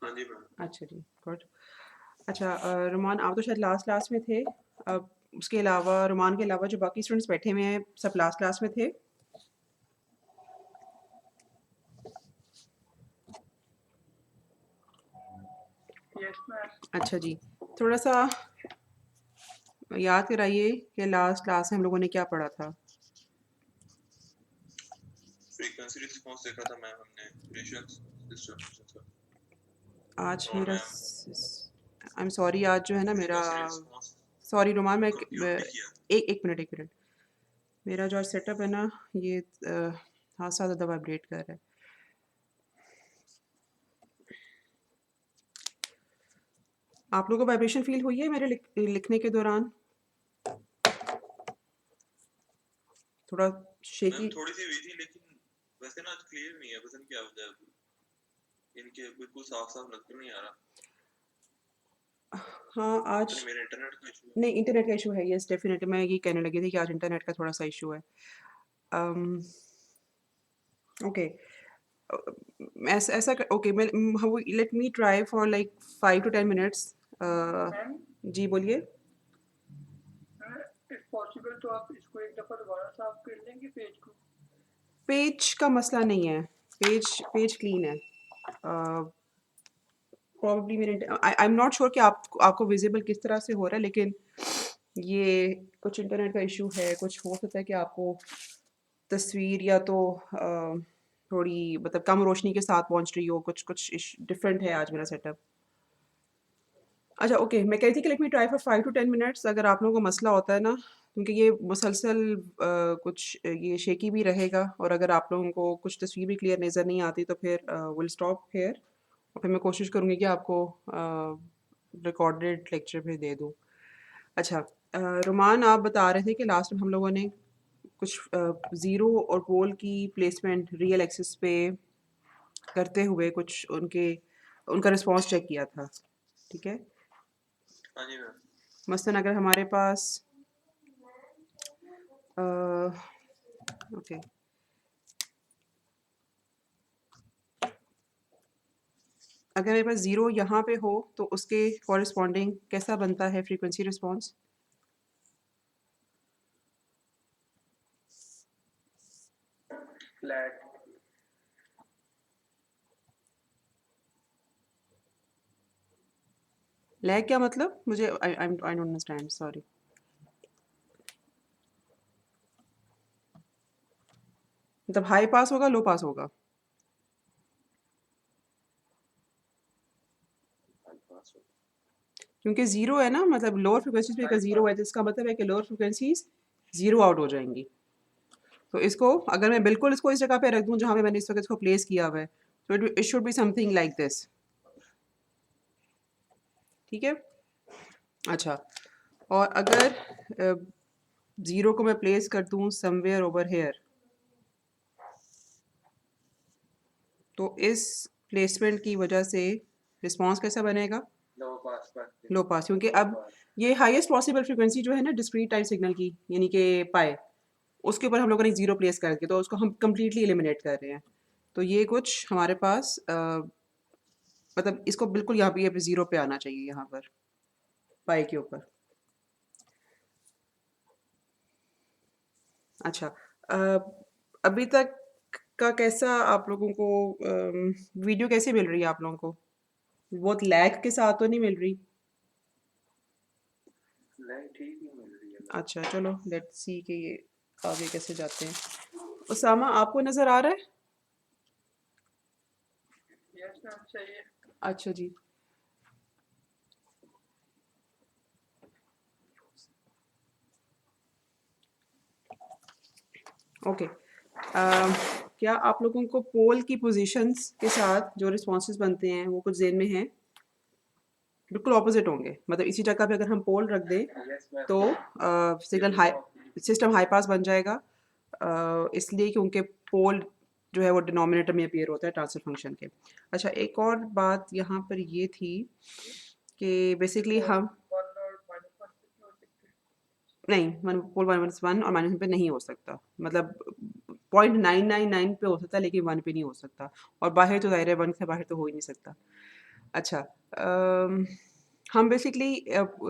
हाँ जी मैम। अच्छा जी, गुड। अच्छा रुमान, आप तो शायद लास्ट क्लास में थे। अब उसके अलावा, रुमान के अलावा जो बाकी स्टूडेंट्स बैठे हुए हैं, सब लास्ट क्लास में थे। Yes ma'am. अच्छा जी, थोड़ा सा याद कराइए कि लास्ट क्लास में हम लोगों ने क्या पढ़ा था। फ्रीक्वेंसी रिस्पांस देखा था मैम हमने, रेशियंस सिस्टम आज और मेरा मैम आई एम सॉरी, आज जो है ना मेरा, फ्रीक्वेंसी रिस्पांस सॉरी रुमान, कंप्यूट भी किया। एक मिनट, मेरा जो सेटअप है ना, ये हाथ साथ ज़्यादा वाइब्रेट कर रहा है। आप लोगों को वाइब्रेशन फील हुई है मेरे लिखने के दौरान? थोड़ा मैम शेकी। थोड़ी सी हुई थी, लेकिन वैसे ना आज क्लियर नहीं है, पता नहीं क्या वजह है। इनके बिल्कुल साफ साफ नजर नहीं आ रहा। हाँ पता आज, नहीं मेरे इंटरनेट का इशू है। नहीं इंटरनेट का इशू है, यस डेफिनेटली, मैं ये कहने लगी थी कि आज इंटरनेट का थोड़ा सा इशू है। ओके, ऐसा ऐसा ओके, मैं let me try for like 5 to 10 minutes. Ma'am ji बोलिए। इफ पॉसिबल तो आप इसको एक दफा दोबारा साफ कर लेंगे पेज को। पेज का मसला नहीं है, पेज पेज क्लीन है। प्रॉब्ली मेरे, आई एम नॉट श्योर कि आपको विजिबल किस तरह से हो रहा है, लेकिन ये कुछ इंटरनेट का इशू है। कुछ हो सकता है कि आपको तस्वीर या तो थोड़ी मतलब कम रोशनी के साथ पहुंच रही हो, कुछ कुछ डिफरेंट है आज मेरा सेटअप। अच्छा ओके, मैं कह रही थी कि late me try for 5 to 10 minutes. अगर आप लोगों को मसला होता है ना, क्योंकि ये मुसलसल कुछ ये शेकी भी रहेगा, और अगर आप लोगों को कुछ तस्वीर भी क्लियर नज़र नहीं आती तो फिर विल स्टॉप हेयर, और फिर मैं कोशिश करूँगी कि आपको रिकॉर्डेड लेक्चर भी दे दूँ। अच्छा रुमान, आप बता रहे थे कि लास्ट में हम लोगों ने कुछ ज़ीरो और पोल की प्लेसमेंट रियल एक्सिस पे करते हुए कुछ उनका रिस्पॉन्स चेक किया था, ठीक है? हाँ जी मैम। मसलन अगर हमारे पास ओके, अगर मेरे पास ज़ीरो यहाँ पे हो तो उसके कॉरस्पॉन्डिंग कैसा बनता है फ्रीक्वेंसी रिस्पॉन्स? फ्लैट। लैग क्या मतलब? मुझे आई डोंट अंडरस्टैंड, सॉरी। मतलब हाई पास होगा, लो पास होगा? क्योंकि ज़ीरो है ना, मतलब लोअर फ्रिक्वेंसीज पे अगर ज़ीरो है तो इसका मतलब है कि लोअर फ्रिक्वेंसीज ज़ीरो आउट हो जाएंगी। तो इसको अगर मैं बिल्कुल इसको इस जगह पे रख दूं जहाँ पे मैंने इस वक्त इसको प्लेस किया हुआ है, तो it should be something like this, ठीक है? अच्छा, और अगर ज़ीरो को मैं प्लेस कर दूं समवेयर ओवर हेयर, तो इस प्लेसमेंट की वजह से रिस्पॉन्स कैसा बनेगा? लो पास पर। लो पास, क्योंकि अब ये हाईएस्ट पॉसिबल फ्रीक्वेंसी जो है ना डिस्क्रीट टाइम सिग्नल की, यानी कि पाए, उसके ऊपर हम लोगों ने ज़ीरो प्लेस करके तो उसको हम कम्प्लीटली एलिमिनेट कर रहे हैं। तो ये कुछ हमारे पास मतलब इसको बिल्कुल यहाँ पे ज़ीरो पे आना चाहिए, यहाँ पर पाई के ऊपर। अच्छा, अ, अभी तक का कैसा आप लोगों को वीडियो कैसी मिल रही है आप लोगों को? बहुत लैग के साथ तो नहीं मिल रही? नहीं, ठीक ही मिल रही है। अच्छा चलो, लेट्स सी कि ये आगे कैसे जाते हैं। उसामा, आपको नज़र आ रहा है? यस मैम, चाहिए। अच्छा जी, ओके। क्या आप लोगों को पोल की पोजीशंस के साथ जो रिस्पॉन्सेज बनते हैं वो कुछ ज़हन में हैं? बिल्कुल ऑपोजिट होंगे, मतलब इसी जगह पे अगर हम पोल रख दें यस मैम। तो signal high, system high pass बन जाएगा। इसलिए क्योंकि पोल जो है वो डिनोमिनेटर में अपीयर होता है ट्रांसफर फंक्शन के। अच्छा, एक और बात यहाँ पर ये थी कि बेसिकली हम, वन और माइनस वन पे क्यों हो सकते हैं? नहीं, वन पोल -1 और -1 पे नहीं हो सकता, मतलब 0.999 पे हो सकता है लेकिन 1 पे नहीं हो सकता, और बाहर तो ज़ाहिर है 1 से बाहर तो हो ही नहीं सकता। अच्छा, हम बेसिकली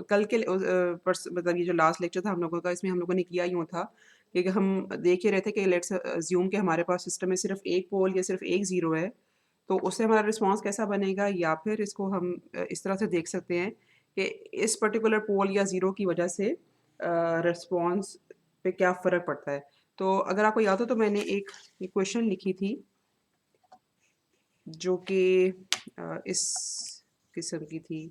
कल के मतलब ये जो लास्ट लेक्चर था हम लोगों का, इसमें हम लोगों ने किया यूँ था कि हम देख ही रहे थे कि लेट्स अज्यूम कि हमारे पास सिस्टम में सिर्फ एक पोल या सिर्फ एक ज़ीरो है, तो उससे हमारा रिस्पॉन्स कैसा बनेगा, या फिर इसको हम इस तरह से देख सकते हैं कि इस पर्टिकुलर पोल या ज़ीरो की वजह से रिस्पॉन्स पे क्या फ़र्क पड़ता है। तो अगर आपको याद हो तो मैंने एक इक्वेशन लिखी थी जो कि इस किस्म की थी,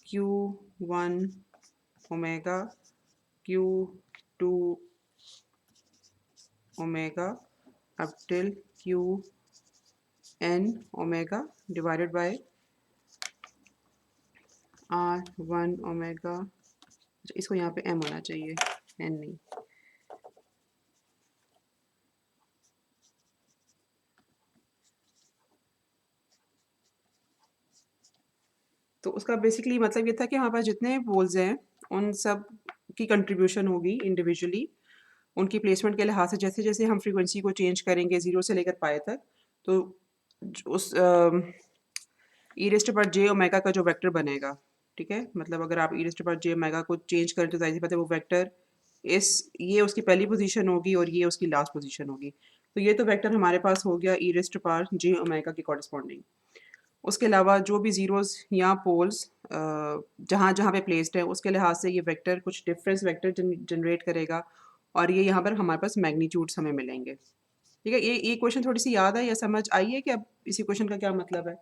Q1 omega Q2 omega up till Qn omega divided by R1 omega, इसको यहाँ पे m होना चाहिए, n नहीं। तो उसका बेसिकली मतलब ये था कि हमारे पास जितने पोल्स हैं उन सब की कंट्रीब्यूशन होगी इंडिविजुअली, उनकी प्लेसमेंट के लिहाज से जैसे जैसे हम फ्रीक्वेंसी को चेंज करेंगे ज़ीरो से लेकर पाए तक, तो उस ई रेस्ट पर जे ओमेगा का जो वेक्टर बनेगा, ठीक है, मतलब अगर आप ई रेस्ट पर जे ओमेगा को चेंज करें तो जाहिर सी बात है वो वेक्टर इस ये उसकी पहली पोजीशन होगी और ये उसकी लास्ट पोजीशन होगी। तो ये तो वेक्टर हमारे पास हो गया ई रेस्ट पर जे ओमेगा के कॉरस्पॉन्डिंग। उसके अलावा जो भी ज़ीरोज़ या पोल्स जहाँ जहाँ पे प्लेस्ड है उसके लिहाज से ये वेक्टर कुछ डिफरेंस वेक्टर जनरेट करेगा, और ये यहाँ पर हमारे पास मैग्नीट्यूड्स हमें मिलेंगे। ठीक है, ये क्वेश्चन थोड़ी सी याद है या समझ आई है कि अब इसी क्वेश्चन का क्या मतलब है?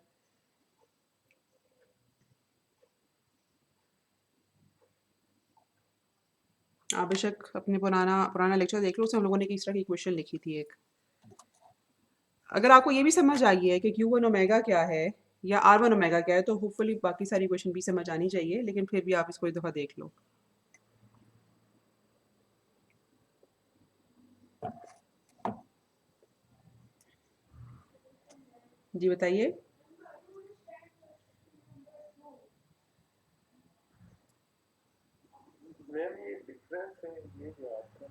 आप बेशक अपने पुराना पुराना लेक्चर देख लो, उसमें हम लोगों ने किस तरह की क्वेश्चन लिखी थी एक। अगर आपको ये भी समझ आई है कि Q1 ओमेगा क्या है या R1 ओमेगा क्या है, तो होपफुली बाकी सारी क्वेश्चन भी समझ आनी चाहिए, लेकिन फिर भी आप इसको एक दफ़ा देख लो। जी बताइए। मैम ये डिफरेंस है ये जो आपका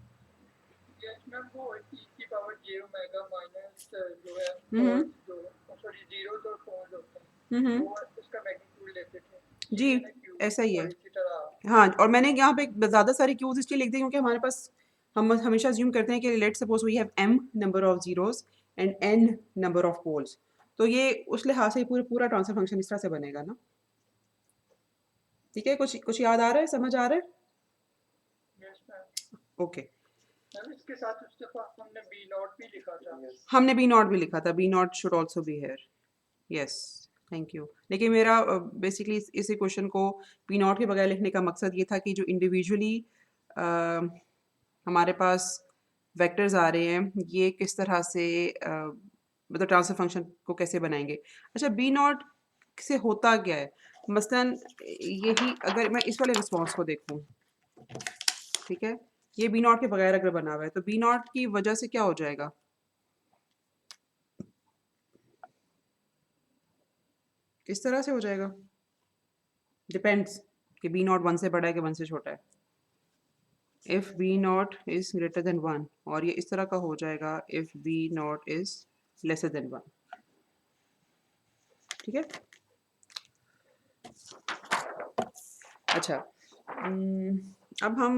यस मैम वो e की पावर j ओमेगा माइनस जो है हम्म जो सॉरी जीरोस और फोर्स होते हैं हम्म वो उसका मैग्नीट्यूड लेते थे जी, ये है ना q ऐसा ही है। और इसी तरह हाँ, और मैंने यहाँ पे ज़्यादा सारी क्यूज इसलिए लिख दी क्योंकि हमारे पास हम हमेशा अज्यूम करते हैं कि let's suppose we have m number of zeros and n number of poles, तो ये उस लिहाज से पूरा पूरा ट्रांसफर फंक्शन इस तरह से बनेगा ना। ठीक है, कुछ कुछ याद आ रहा है, समझ आ रहा है? Yes ma'am okay. मैम इसके साथ उस दफा हमने b नॉट भी लिखा था हमने बी नॉट भी लिखा था, B naught should also be here. Yes, thank you. लेकिन मेरा बेसिकली इसी क्वेश्चन को बी नॉट के बगैर लिखने का मकसद ये था कि जो इंडिविजुअली हमारे पास वेक्टर्स आ रहे हैं ये किस तरह से मतलब ट्रांसफर फंक्शन को कैसे बनाएंगे। अच्छा, बी नॉट से होता क्या है, मसलन यही अगर मैं इस वाले रिस्पॉन्स को देखूं, ठीक है, ये बी नॉट के बगैर अगर बना हुआ है तो बी नॉट की वजह से क्या हो जाएगा, किस तरह से हो जाएगा, डिपेंड्स कि बी नॉट वन से बड़ा है कि वन से छोटा है। If B naught is greater than one, और ये इस तरह का हो जाएगा if B naught is lesser than one. ठीक है, अच्छा, अब हम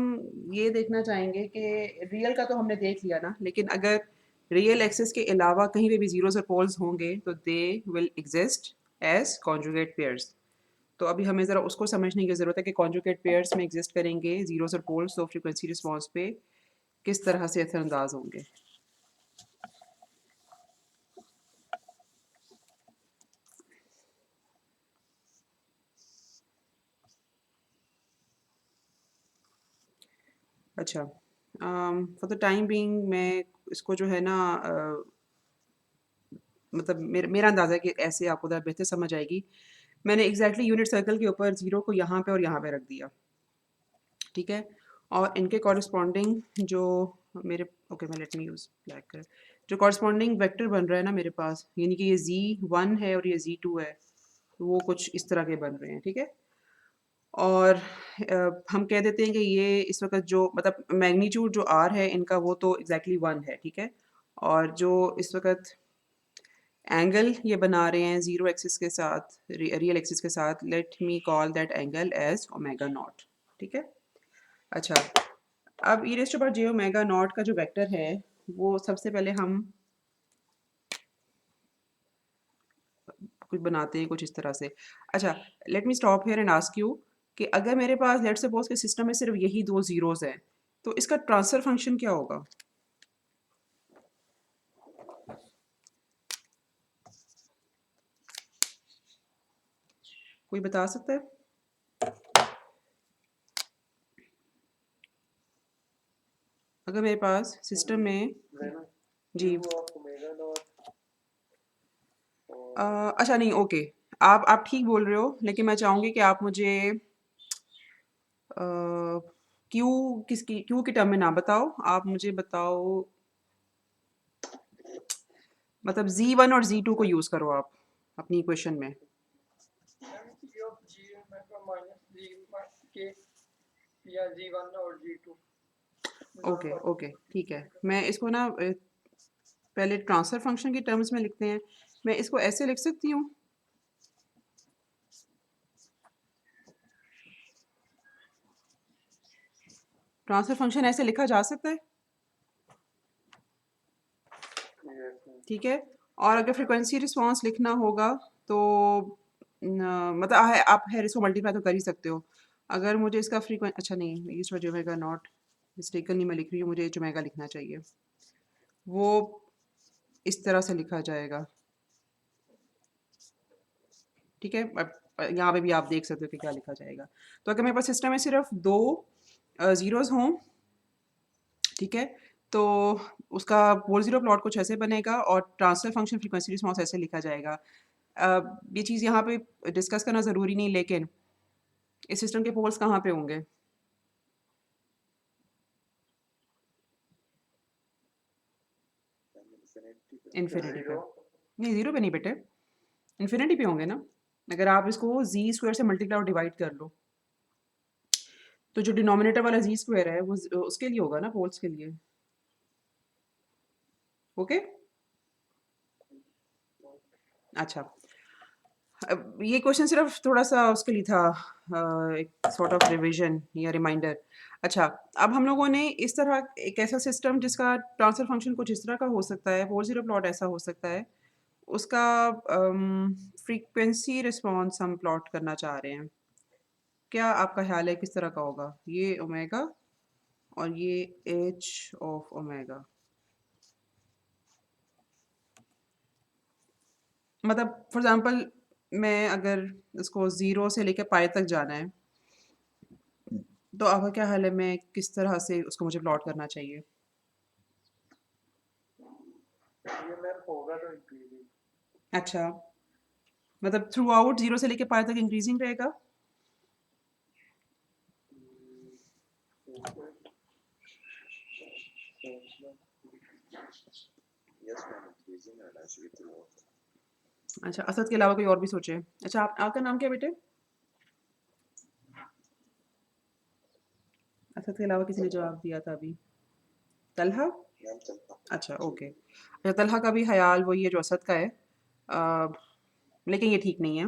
ये देखना चाहेंगे कि रियल का तो हमने देख लिया ना, लेकिन अगर रियल एक्सिस के अलावा कहीं पे भी जीरोस और पोल्स होंगे तो they will exist as conjugate pairs. तो अभी हमें ज़रा उसको समझने की ज़रूरत है कि कॉन्जुगेट पेयर्स में एग्जिस्ट करेंगे जीरोस और पोल्स, तो फ्रीक्वेंसी रिस्पॉन्स पे किस तरह से असरअंदाज होंगे। अच्छा, फॉर द टाइम बीइंग मैं इसको जो है ना मतलब मेरा अंदाज़ा है कि ऐसे आपको ज़रा बेहतर समझ आएगी। मैंने एग्जैक्टली यूनिट सर्कल के ऊपर ज़ीरो को यहाँ पे और यहाँ पे रख दिया, ठीक है, और इनके कॉरस्पॉन्डिंग जो मेरे ओके मैं let me use black colour, जो कॉरस्पॉन्डिंग वेक्टर बन रहा है ना मेरे पास, यानी कि ये Z1 है और ये Z2 है, तो वो कुछ इस तरह के बन रहे हैं, ठीक है। और हम कह देते हैं कि ये इस वक्त जो मतलब मैग्नीट्यूड जो R है इनका वो तो एग्जैक्टली 1 है, ठीक है, और जो इस वक्त एंगल ये बना रहे हैं जीरो एक्सिस के साथ, रियल एक्सिस के साथ, let me call that angle as omega naught. ठीक है। अच्छा, अब E raise to power J omega naught का जो वेक्टर है वो सबसे पहले हम कुछ बनाते हैं कुछ इस तरह से। अच्छा, let me stop here and ask you कि अगर मेरे पास लेट्स सपोज के सिस्टम में सिर्फ यही दो जीरोस हैं तो इसका ट्रांसफर फंक्शन क्या होगा? कोई बता सकता है? अगर मेरे पास सिस्टम में जी अच्छा नहीं, ओके, आप ठीक बोल रहे हो, लेकिन मैं चाहूँगी कि आप मुझे क्यू किसकी क्यू की टर्म में ना बताओ, आप मुझे बताओ मतलब Z1 और Z2 को यूज़ करो आप अपनी इक्वेशन में। P of G omega minus G K या G1 और G2 ओके ओके, ठीक है। मैं इसको ना पहले ट्रांसफर फंक्शन की टर्म्स में लिखते हैं। मैं इसको ऐसे लिख सकती हूँ, ट्रांसफर फंक्शन ऐसे लिखा जा सकता है, ठीक है। और अगर फ्रीक्वेंसी रिस्पांस लिखना होगा तो मतलब आप है इसको मल्टीप्लाई तो कर ही सकते हो। अगर मुझे इसका अच्छा नहीं, इस वजह ओमेगा नॉट मिस्टेकनली मैं लिख रही हूँ, मुझे एच ओमेगा लिखना चाहिए। वो इस तरह से लिखा जाएगा, ठीक है। अब यहाँ पे भी आप देख सकते हो कि क्या लिखा जाएगा। तो अगर मेरे पास सिस्टम में सिर्फ दो ज़ीरोज़ हों, ठीक है, तो उसका पोल ज़ीरो प्लॉट कुछ ऐसे बनेगा और ट्रांसफर फंक्शन फ्रीक्वेंसी रिस्पांस ऐसे लिखा जाएगा। ये चीज़ यहाँ पे डिस्कस करना ज़रूरी नहीं, लेकिन इस सिस्टम के पोल्स कहाँ पे होंगे? इन्फिनिटी पे। नहीं, ज़ीरो पे नहीं बेटे, इन्फिनिटी पे होंगे ना। अगर आप इसको जी स्क्वायर से मल्टीप्लाई और डिवाइड कर लो तो जो डिनोमिनेटर वाला जी स्क्वायर है वो उसके लिए होगा ना, पोल्स के लिए। ओके, अच्छा। अब ये क्वेश्चन सिर्फ थोड़ा सा उसके लिए था, एक सॉर्ट ऑफ रिवीजन या रिमाइंडर। अच्छा, अब हम लोगों ने इस तरह एक ऐसा सिस्टम जिसका ट्रांसफर फंक्शन कुछ इस तरह का हो सकता है, पोल ज़ीरो प्लॉट ऐसा हो सकता है, उसका फ्रीक्वेंसी रिस्पांस हम प्लॉट करना चाह रहे हैं। क्या आपका ख्याल है किस तरह का होगा? ये ओमेगा और ये एच ऑफ ओमेगा, मतलब फॉर एग्जांपल मैं अगर इसको ज़ीरो से लेकर पाई तक जाना है तो आपका क्या ख्याल है मैं किस तरह से उसको मुझे प्लॉट करना चाहिए? ये मैम होगा तो इंक्रीजिंग अच्छा, मतलब थ्रू आउट ज़ीरो से लेकर पाई तक इंक्रीजिंग रहेगा? अच्छा, असद के अलावा कोई और भी सोचे। अच्छा, आपका नाम क्या है बेटे? असद के अलावा किसी ने जवाब दिया था अभी? तलहा? अच्छा, ओके। अच्छा, तलहा का भी ख्याल वही है जो असद का है, अ, लेकिन ये ठीक नहीं है।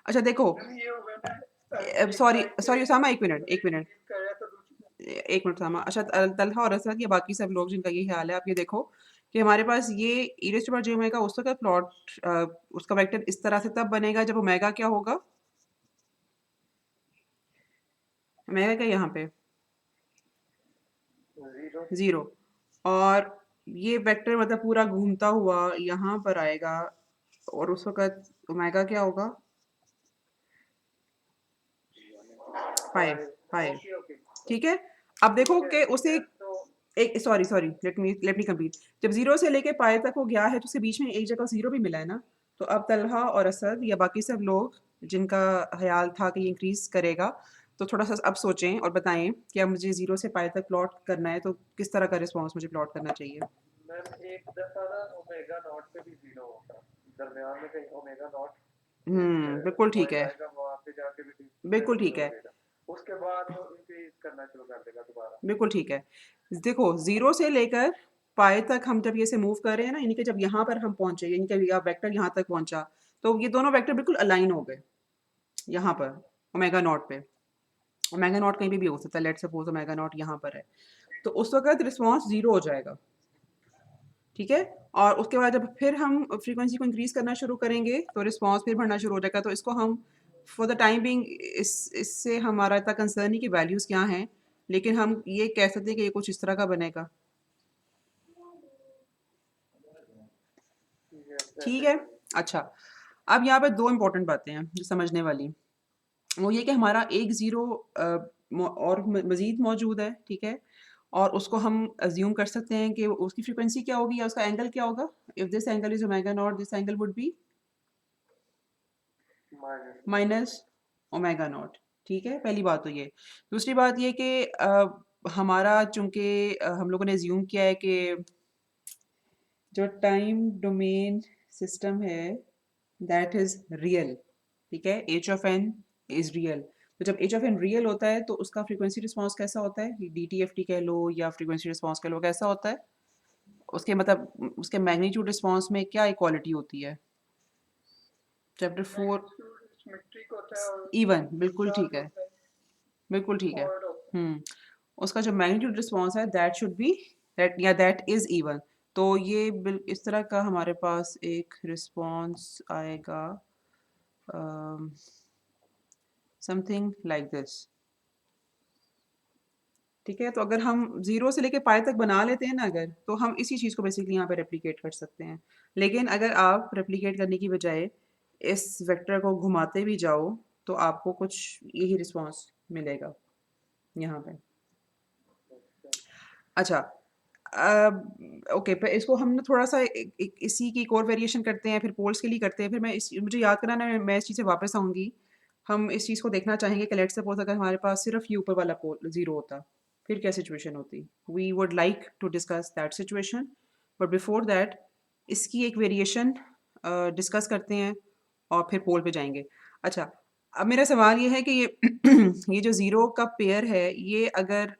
अच्छा देखो, ये होगा ना सॉरी सॉरी उसामा, एक मिनट एक मिनट कर रहा तो दूसरी एक मिनट उसामा। अच्छा, तलहा और असद या बाकी सब लोग जिनका ये ख्याल है, आप ये देखो कि हमारे पास ये E raise to power J omega उस वक्त प्लॉट उसका वेक्टर इस तरह से तब बनेगा जब ओमेगा क्या होगा? ओमेगा क्या यहाँ पे? Zero zero. और ये वेक्टर मतलब पूरा घूमता हुआ यहाँ पर आएगा और उस वक़्त ओमेगा क्या होगा? पाई, पाई, ओके ओके ठीक है? अब देखो कि उसे तो एक sorry sorry let me complete. जब ज़ीरो से लेके पाई तक वो गया है तो उसके बीच में एक जगह ज़ीरो भी मिला है ना। तो अब तलहा और असद या बाकी सब लोग जिनका ख्याल था कि ये इंक्रीज़ करेगा, तो थोड़ा-सा अब सोचें और बताएँ कि अब मुझे ज़ीरो से पाई तक प्लॉट करना है तो किस तरह का रिस्पॉन्स मुझे प्लॉट करना चाहिए? मैम एक दफा ना ओमेगा नॉट पे भी जीरो होगा दरमियान में कहीं ओमेगा नॉट बिल्कुल ठीक पॉइंट है, आएगा वहाँ पे जाके भी बिल्कुल ठीक जीरो हो है, जाएगा उसके बाद वो इंक्रीज करना शुरू कर देगा दोबारा बिल्कुल ठीक है। देखो, ज़ीरो से लेकर पाए तक हम जब ये से मूव कर रहे हैं ना, यानी कि जब यहाँ पर हम पहुंचे, यानी कि यह वेक्टर यहाँ तक पहुंचा, तो ये दोनों वेक्टर बिल्कुल अलाइन हो गए यहाँ पर ओमेगा नॉट पे। ओमेगा नॉट कहीं भी हो सकता है, लेट्स सपोज ओमेगा नॉट यहाँ पर है, तो उस वक्त रिस्पॉन्स जीरो हो जाएगा, ठीक है। और उसके बाद जब फिर हम फ्रीक्वेंसी को इंक्रीज करना शुरू करेंगे तो रिस्पॉन्स फिर बढ़ना शुरू हो जाएगा। तो इसको हम फॉर द टाइम बिंग इससे हमारा इतना कंसर्न नहीं कि वैल्यूज़ क्या हैं, लेकिन हम ये कह सकते हैं कि ये कुछ इस तरह का बनेगा, ठीक है। अच्छा, अब यहाँ पे दो इंपॉर्टेंट बातें हैं जो समझने वाली, वो ये कि हमारा एक ज़ीरो और मज़ीद मौजूद है, ठीक है, और उसको हम अज्यूम कर सकते हैं कि उसकी फ्रीक्वेंसी क्या होगी या उसका एंगल क्या होगा। If this angle is omega naught, this angle would be minus omega naught, ठीक है। पहली बात तो ये। दूसरी बात ये कि हमारा चूंकि हम लोगों ने अज्यूम किया है कि जो टाइम डोमेन सिस्टम है दैट इज़ रियल, ठीक है, H of N is real. तो जब एच ऑफ एन रियल होता है तो उसका फ्रीक्वेंसी रिस्पॉन्स कैसा होता है, डी टी एफ टी कह लो या फ्रीक्वेंसी रिस्पॉन्स कह लो, कैसा होता है, उसके मतलब उसके मैग्नीट्यूड रिस्पॉन्स में क्या इक्वालिटी होती है। चैप्टर 4 मैग्नीट्यूड सिमेट्रिक होता है और इवन, बिल्कुल ठीक है, होता है, बिल्कुल ठीक है। ऑड होता है। उसका जो मैग्नीट्यूड रिस्पॉन्स है दैट शुड बी दैट या दैट इज इवन। तो ये इस तरह का हमारे पास एक रिस्पॉन्स आएगा, समथिंग लाइक दिस, ठीक है। तो अगर हम जीरो से लेके पाई तक बना लेते हैं ना अगर, तो हम इसी चीज़ को बेसिकली यहाँ पे रेप्लिकेट कर सकते हैं। लेकिन अगर आप रेप्लिकेट करने की बजाय इस वेक्टर को घुमाते भी जाओ तो आपको कुछ यही रिस्पॉन्स मिलेगा यहाँ पे। अच्छा, ओके, पर इसको हम ना थोड़ा सा इसी की एक और वेरिएशन करते हैं, फिर पोल्स के लिए करते हैं, फिर मुझे याद कराना, मैं इस चीज़ से वापस आऊँगी। हम इस चीज़ को देखना चाहेंगे कि लेट्स सपोज अगर हमारे पास सिर्फ ये ऊपर वाला पोल ज़ीरो होता, फिर क्या सिचुएशन होती। We would like to discuss that situation, but before that इसकी एक वेरिएशन डिस्कस करते हैं और फिर पोल पे जाएंगे। अच्छा, अब मेरा सवाल ये है कि ये ये जो ज़ीरो का पेयर है, ये अगर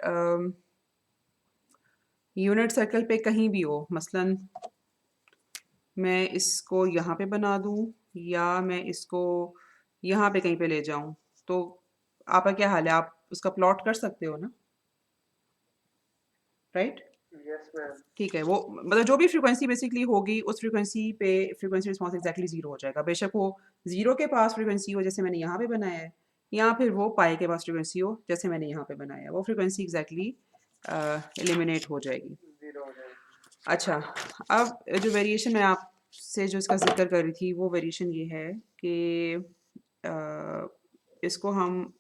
यूनिट सर्कल पे कहीं भी हो, मसलन मैं इसको यहाँ पे बना दूँ या मैं इसको यहाँ पे कहीं पे ले जाऊँ, तो आपका क्या हाल है, आप उसका प्लॉट कर सकते हो ना, राइट? Yes ma'am. ठीक है, वो मतलब जो भी फ्रीक्वेंसी बेसिकली होगी उस फ्रीक्वेंसी पे फ्रीक्वेंसी रिस्पॉन्स एग्जैक्टली जीरो हो जाएगा, बेशक वो जीरो के पास फ्रीक्वेंसी हो जैसे मैंने यहाँ पे बनाया है, या फिर वो पाई के पास फ्रीक्वेंसी हो जैसे मैंने यहाँ पे बनाया है, वो फ्रीक्वेंसी एग्जैक्टली एलिमिनेट हो जाएगी। जीरो हो जाएगा। अच्छा, अब जो वेरिएशन मैं आपसे जो इसका जिक्र कर रही थी वो वेरिएशन ये है कि इसको हम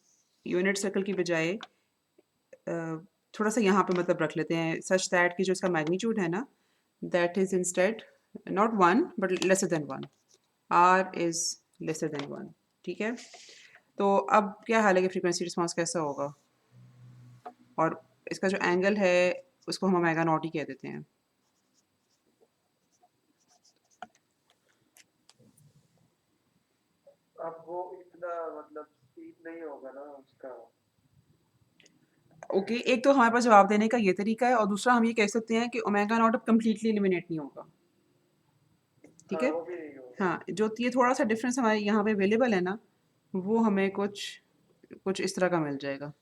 यूनिट सर्कल की बजाय थोड़ा सा यहाँ पे मतलब रख लेते हैं, सच दैट कि जो इसका मैग्नीट्यूड है ना that is instead not one but lesser than one, R is lesser than one, ठीक है। तो अब क्या हाल है कि फ्रीक्वेंसी रिस्पॉन्स कैसा होगा, और इसका जो एंगल है उसको हम ओमेगा नॉट ही कह देते हैं। अब वो इतना मतलब स्पीड नहीं होगा ना उसका। ओके, एक तो हमारे पास जवाब देने का ये तरीका है, और दूसरा हम ये कह सकते हैं कि ओमेगा नॉट अब कम्प्लीटली एलिमिनेट नहीं होगा, ठीक हाँ, है। वो भी नहीं होगा। हाँ, जो ये थोड़ा सा डिफरेंस हमारे यहाँ पे अवेलेबल है ना, वो हमें कुछ कुछ इस तरह का मिल जाएगा,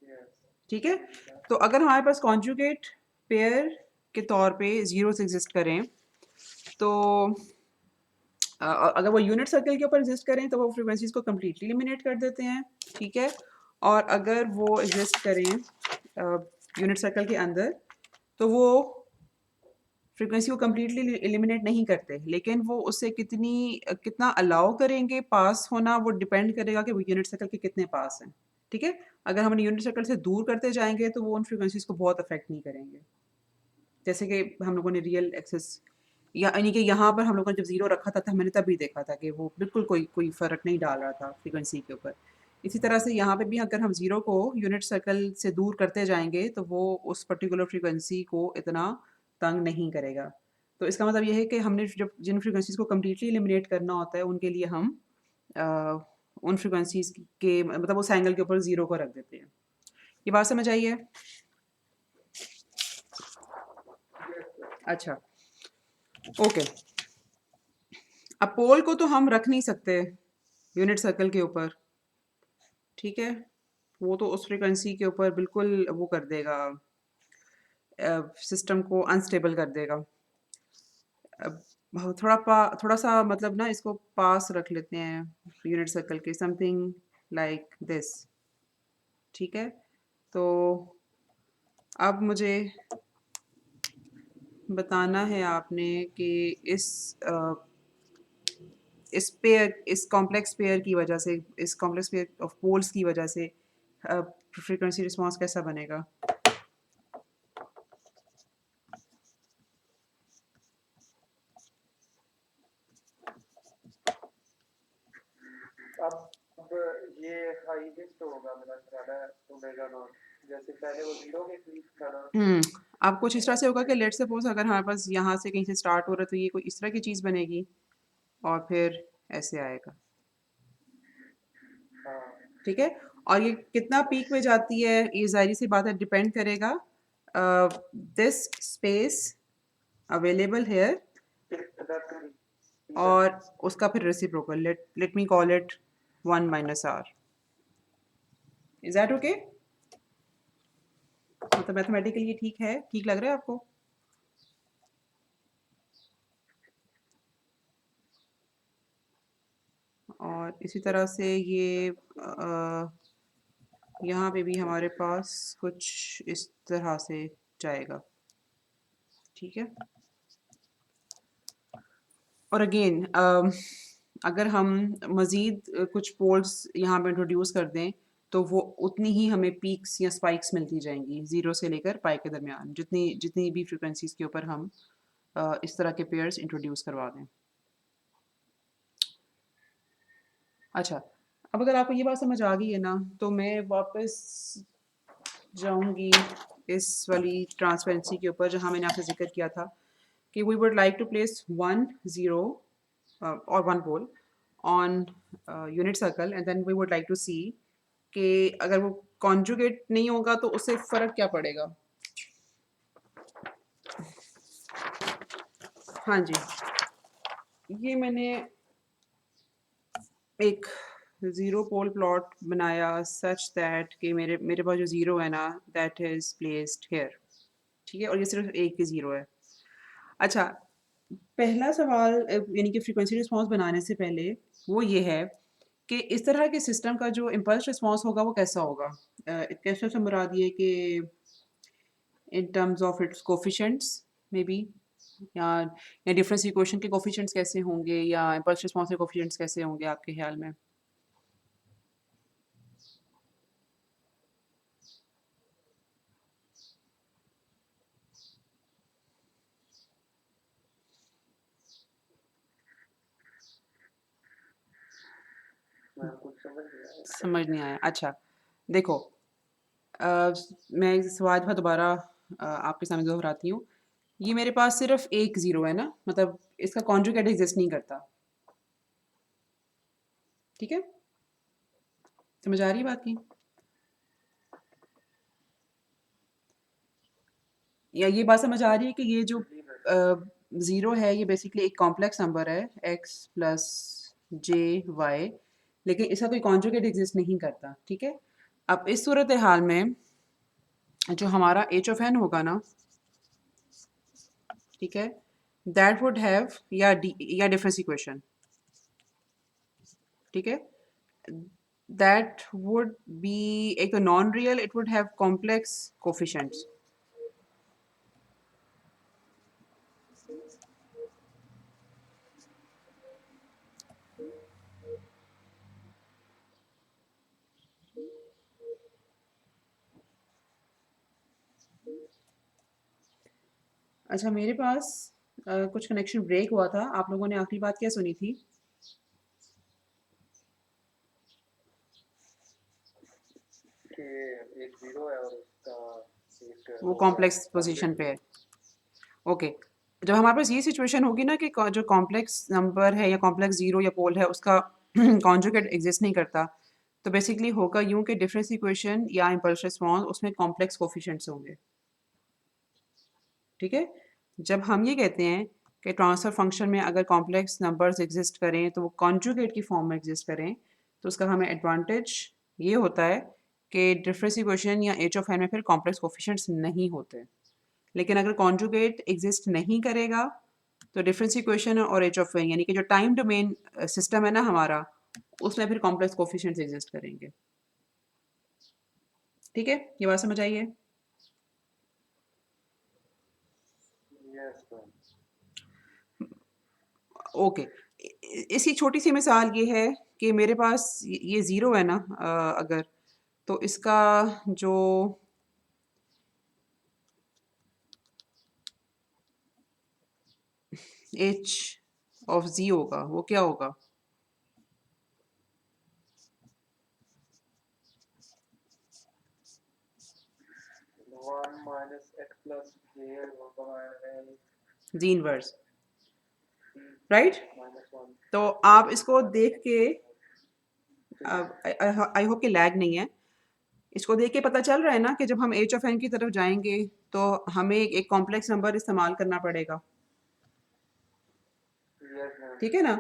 यस। ठीक है। तो अगर हमारे पास कॉन्जुगेट पेयर के तौर पे जीरोस एग्जिस्ट करें, तो अगर वो यूनिट सर्कल के ऊपर एग्जिस्ट करें तो वो फ्रीक्वेंसीज को कम्प्लीटली एलिमिनेट कर देते हैं, ठीक है। और अगर वो एग्जिस्ट करें यूनिट सर्कल के अंदर तो वो फ्रीक्वेंसी को कम्प्लीटली एलिमिनेट नहीं करते, लेकिन वो उससे कितना अलाउ करेंगे पास होना, वो डिपेंड करेगा कि वो यूनिट सर्कल के कितने पास हैं, ठीक है। अगर हम यूनिट सर्कल से दूर करते जाएंगे तो वो उन फ्रीक्वेंसीज को बहुत अफेक्ट नहीं करेंगे, जैसे कि हम लोगों ने रियल एक्सेस या यानी कि यहाँ पर हम लोगों ने जब ज़ीरो रखा था तो मैंने तभी देखा था कि वो बिल्कुल कोई फ़र्क नहीं डाल रहा था फ्रीक्वेंसी के ऊपर। इसी तरह से यहाँ पे भी अगर हम ज़ीरो को यूनिट सर्कल से दूर करते जाएंगे तो वो उस पर्टिकुलर फ्रीक्वेंसी को इतना तंग नहीं करेगा। तो इसका मतलब ये है कि हमने जब जिन फ्रीक्वेंसीज़ को कम्प्लीटली एलिमिनेट करना होता है उनके लिए हम उन फ्रीक्वेंसीज़ के मतलब उस एंगल के ऊपर ज़ीरो को रख देते हैं। ये बात समझ आई है? अच्छा, ओके। अब पोल को तो हम रख नहीं सकते यूनिट सर्कल के ऊपर, ठीक है? वो तो उस फ्रीक्वेंसी के ऊपर बिल्कुल वो कर देगा, सिस्टम को अनस्टेबल कर देगा। अब थोड़ा सा मतलब ना इसको पास रख लेते हैं यूनिट सर्कल के, समथिंग लाइक दिस, ठीक है? तो अब मुझे बताना है आपने कि इस कॉम्प्लेक्स पेयर की वजह से, इस कॉम्प्लेक्स पेयर ऑफ पोल्स की वजह से फ्रीक्वेंसी रिस्पांस कैसा बनेगा। अब ये हाईएस्ट होगा मेरा ख्याल है ओमेगा नॉट, जैसे पहले वो 0 के करीब था ना। अब कुछ इस तरह से होगा कि लेट्स सपोज अगर हमारे पास यहाँ से कहीं से स्टार्ट हो रहा है तो ये कोई इस तरह की चीज़ बनेगी और फिर ऐसे आएगा, हाँ ठीक है? और ये कितना पीक में जाती है ये ज़ाहिर सी बात है, डिपेंड करेगा दिस स्पेस अवेलेबल हेयर इधर और उसका फिर reciprocal, late me call it 1 minus r। Is that okay? मतलब मैथमेटिकली ये ठीक है, ठीक लग रहा है आपको? और इसी तरह से ये यहाँ पे भी हमारे पास कुछ इस तरह से जाएगा, ठीक है? और अगेन अगर हम मज़ीद कुछ पोल्स यहाँ पे इंट्रोड्यूस कर दें तो वो उतनी ही हमें पीक्स या स्पाइक्स मिलती जाएंगी 0 से लेकर पाई के दरमियान, जितनी जितनी भी फ्रिक्वेंसीज के ऊपर हम इस तरह के पेयर्स इंट्रोड्यूस करवा दें। अच्छा, अब अगर आपको ये बात समझ आ गई है ना, तो मैं वापस जाऊंगी इस वाली ट्रांसपेरेंसी के ऊपर जहाँ मैंने आपसे जिक्र किया था कि we would like to place 1 0 or one pole on unit circle and then we would like to see कि अगर वो कॉन्जुगेट नहीं होगा तो उससे फ़र्क क्या पड़ेगा। हाँ जी, ये मैंने एक ज़ीरो पोल प्लॉट बनाया सच दैट कि मेरे मेरे पास जो ज़ीरो है ना दैट इज़ प्लेस्ड हेयर, ठीक है? और ये सिर्फ एक ही ज़ीरो है। अच्छा, पहला सवाल यानी कि फ्रीक्वेंसी रिस्पांस बनाने से पहले वो ये है कि इस तरह के सिस्टम का जो इम्पल्स रिस्पांस होगा वो कैसा होगा। कैसे से मुराद ये कि इन terms of its coefficients may be, या डिफरेंस इक्वेशन के कोफिशिएंट्स कैसे होंगे या इम्पल्स रिस्पांस के कोफिशिएंट्स कैसे होंगे आपके ख्याल में। कुछ समझ नहीं आया। समझ नहीं आया। अच्छा, देखो मैं इस सवाल का दोबारा आपके सामने दोहराती हूँ। ये मेरे पास सिर्फ एक ज़ीरो है ना, मतलब इसका कॉन्जुगेट एग्जिस्ट नहीं करता, ठीक है? समझ आ रही है बात की? या ये बात समझ आ रही है कि ये जो ज़ीरो है ये बेसिकली एक कॉम्प्लेक्स नंबर है x प्लस जे वाई, लेकिन इसका कोई कॉन्जुगेट एग्जिस्ट नहीं करता, ठीक है? अब इस सूरत हाल में जो हमारा h ऑफ n होगा ना, ठीक है, दैट वुड हैव या डिफरेंस इक्वेशन, ठीक है, दैट वुड बी एक तो non real, it would have complex coefficients. अच्छा, मेरे पास कुछ कनेक्शन ब्रेक हुआ था, आप लोगों ने आखिरी बात क्या सुनी थी? कि एक 0 है और उसका एक वो हो गया कॉम्प्लेक्स पोजीशन पे है। ओके, जब हमारे पास ये सिचुएशन होगी ना कि जो कॉम्प्लेक्स नंबर है या कॉम्प्लेक्स ज़ीरो या पोल है उसका कॉन्जुगेट एग्जिस्ट नहीं करता, तो बेसिकली होगा यूं कि डिफरेंस इक्वेशन या इम्पल्स रिस्पांस उसमें कॉम्प्लेक्स कोफिशिएंट्स होंगे, ठीक है? जब हम ये कहते हैं कि ट्रांसफ़र फंक्शन में अगर कॉम्प्लेक्स नंबर्स एग्जिस्ट करें तो वो कॉन्जुगेट की फॉर्म में एग्जिस्ट करें, तो उसका हमें एडवांटेज ये होता है कि डिफरेंस इक्वेशन या एच ऑफ एन में फिर कॉम्प्लेक्स कोफिशिएंट्स नहीं होते। लेकिन अगर कॉन्जुगेट एग्जिस्ट नहीं करेगा तो डिफरेंस इक्वेशन और एच ऑफ एन यानी कि जो टाइम डोमेन सिस्टम है ना हमारा, उसमें फिर कॉम्प्लेक्स कोफिशिएंट्स एग्जिस्ट करेंगे। ठीक है, ये बात समझ आई है? Yes ma'am. ओके। इसकी छोटी सी मिसाल ये है कि मेरे पास ये ज़ीरो है ना, अगर तो इसका जो एच ऑफ जी होगा वो क्या होगा? 1 minus x plus j L जी इनवर्स, राइट? minus 1 तो आप इसको देख के आई होप कि लैग नहीं है। इसको देख के पता चल रहा है ना कि जब हम एच ऑफ एन की तरफ जाएंगे तो हमें एक कॉम्प्लेक्स नंबर इस्तेमाल करना पड़ेगा। Yes ma'am. ठीक है ना?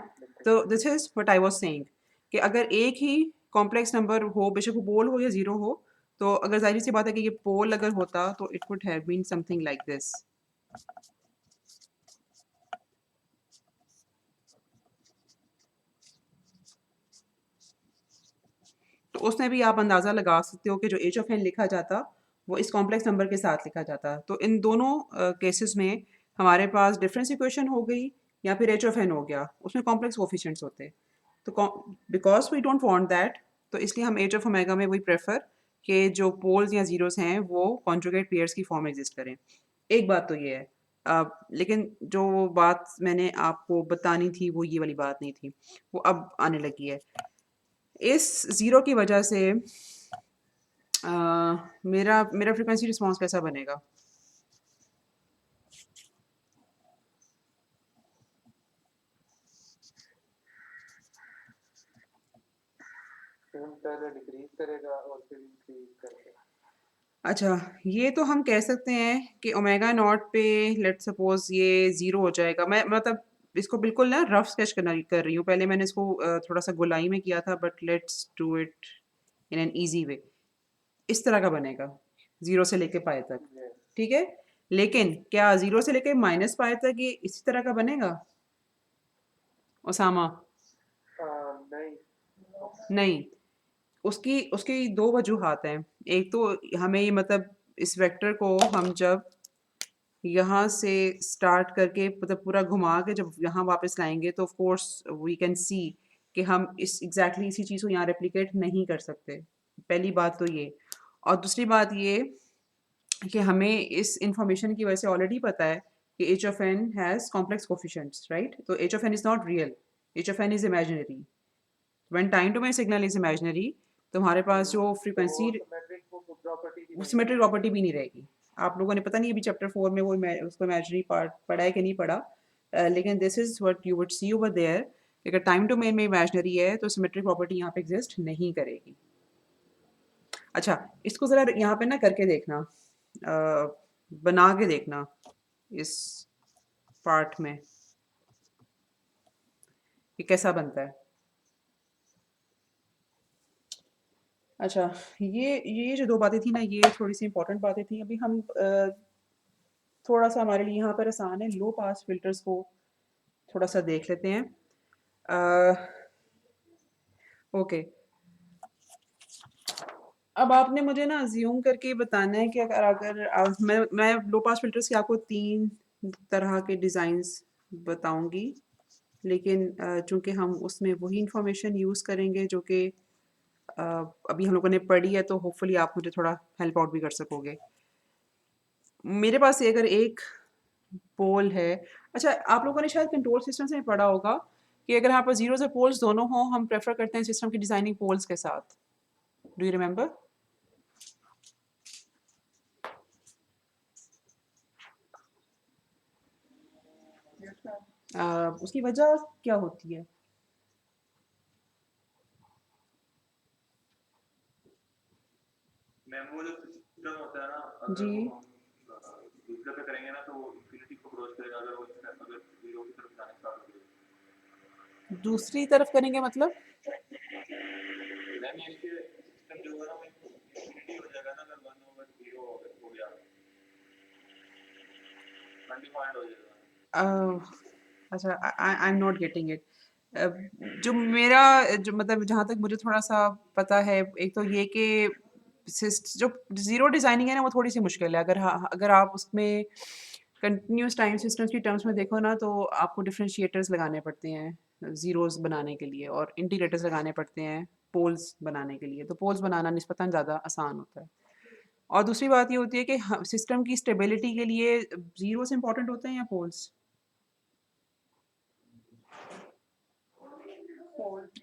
तो this is what I was saying कि अगर एक ही कॉम्प्लेक्स नंबर हो, बेशक वो पोल हो या ज़ीरो हो, तो अगर ज़ाहिर सी बात है कि ये पोल अगर होता तो it would have been something like this. तो उसमें भी आप अंदाज़ा लगा सकते हो कि जो एच ऑफ एन लिखा जाता वो इस कॉम्प्लेक्स नंबर के साथ लिखा जाता। तो इन दोनों केसेस में हमारे पास डिफरेंस इक्वेशन हो गई या फिर एच ऑफ एन हो गया, उसमें कॉम्प्लेक्स कोफिशिएंट्स होते। तो because we don't want that, तो इसलिए हम एच ऑफ ओमेगा में वही प्रेफर कि जो पोल्स या जीरोस हैं वो कॉन्जुगेट पेयर्स की फॉर्म एग्जिस्ट करें। एक बात तो ये है, लेकिन जो बात मैंने आपको बतानी थी वो ये वाली बात नहीं थी, वो अब आने लगी है। इस ज़ीरो की वजह से मेरा मेरा फ्रीक्वेंसी रिस्पॉन्स कैसा बनेगा? पहले डिक्रीज करेगा और फिर इंक्रीज करेगा। अच्छा, ये तो हम कह सकते हैं कि ओमेगा नॉट पे लेट्स सपोज ये ज़ीरो हो जाएगा। मैं मतलब इसको बिल्कुल ना रफ स्केच कर रही हूँ। पहले मैंने इसको थोड़ा सा गोलाई में किया था, but let's do it in an easy way. इस तरह का बनेगा ज़ीरो से लेके पाई तक। यस। ठीक है, लेकिन क्या ज़ीरो से लेके माइनस पाई तक ये इसी तरह का बनेगा ओसामा? नहीं। नहीं, उसकी उसकी दो वजूहात हैं। एक तो हमें ये मतलब इस वेक्टर को हम जब यहाँ से स्टार्ट करके मतलब पूरा घुमा के जब यहाँ वापस लाएंगे तो of course we can see कि हम इस एग्जैक्टली इसी चीज़ को यहाँ रेप्लिकेट नहीं कर सकते। पहली बात तो ये, और दूसरी बात ये कि हमें इस इंफॉर्मेशन की वजह से ऑलरेडी पता है कि H of N has complex coefficients, right? तो H of N is not real, H of N is imaginary. When time domain signal is imaginary तो हमारे पास जो तो फ्रीक्वेंसी वो सिमेट्रिक प्रॉपर्टी भी नहीं सिमेट्रिक रहेगी। प्रॉपर्टी भी नहीं रहेगी। आप लोगों ने पता नहीं अभी चैप्टर 4 में वो उसको इमेजिनरी पार्ट पढ़ा है कि नहीं पढ़ा, लेकिन this is what you would see over there. अगर टाइम डोमेन में इमेजिनरी है तो सिमेट्रिक प्रॉपर्टी यहाँ पे एग्जिस्ट नहीं करेगी। अच्छा, इसको ज़रा यहाँ पे ना करके देखना, बना के देखना इस पार्ट में कि कैसा बनता है। अच्छा, ये जो दो बातें थी ना, ये थोड़ी सी इंपॉर्टेंट बातें थी। अभी हम थोड़ा सा हमारे लिए यहाँ पर आसान है, लो पास फिल्टर्स को थोड़ा सा देख लेते हैं। ओके, अब आपने मुझे ना अज्यूम करके बताना है कि अगर अगर मैं लो पास फिल्टर्स के आपको 3 तरह के डिज़ाइंस बताऊंगी, लेकिन चूंकि हम उसमें वही इंफॉर्मेशन यूज़ करेंगे जो कि अभी हम लोगों ने पढ़ी है, तो होपफुली आप मुझे थोड़ा हेल्प आउट भी कर सकोगे। मेरे पास से अगर एक पोल है, अच्छा आप लोगों ने शायद कंट्रोल सिस्टम में पढ़ा होगा कि अगर यहाँ पर जीरो से पोल्स दोनों हों, हम प्रेफर करते हैं सिस्टम की डिज़ाइनिंग पोल्स के साथ। Do you remember? Yes ma'am. उसकी वजह क्या होती है? मैम वो जो सिस्टम होता है ना, अगर जी वो हम दूसरे पे करेंगे ना तो वो इन्फिनिटी को अप्रोच करेगा अगर वो अगर जीरो की तरफ जाने स्टार्ट हो गया। दूसरी तरफ करेंगे मतलब मैं मीन के सिस्टम जो है ना वो इंफिनिटी हो जाएगा ना अगर 1 ओवर 0 हो गया अनडिफाइंड हो जाएगा। अच्छा, I am not getting it. जो मेरा जो मतलब जहाँ तक मुझे थोड़ा सा पता है, एक तो ये कि जो ज़ीरो डिज़ाइनिंग है ना वो थोड़ी सी मुश्किल है। अगर आप उसमें कंटिन्यूस टाइम सिस्टम्स की टर्म्स में देखो ना, तो आपको डिफरेंशिएटर्स लगाने पड़ते हैं ज़ीरोस बनाने के लिए, और इंटीग्रेटर्स लगाने पड़ते हैं पोल्स बनाने के लिए। तो पोल्स बनाना निस्बतन ज़्यादा आसान होता है। और दूसरी बात ये होती है कि सिस्टम की स्टेबिलिटी के लिए ज़ीरोस इंपॉर्टेंट होते हैं या पोल्स?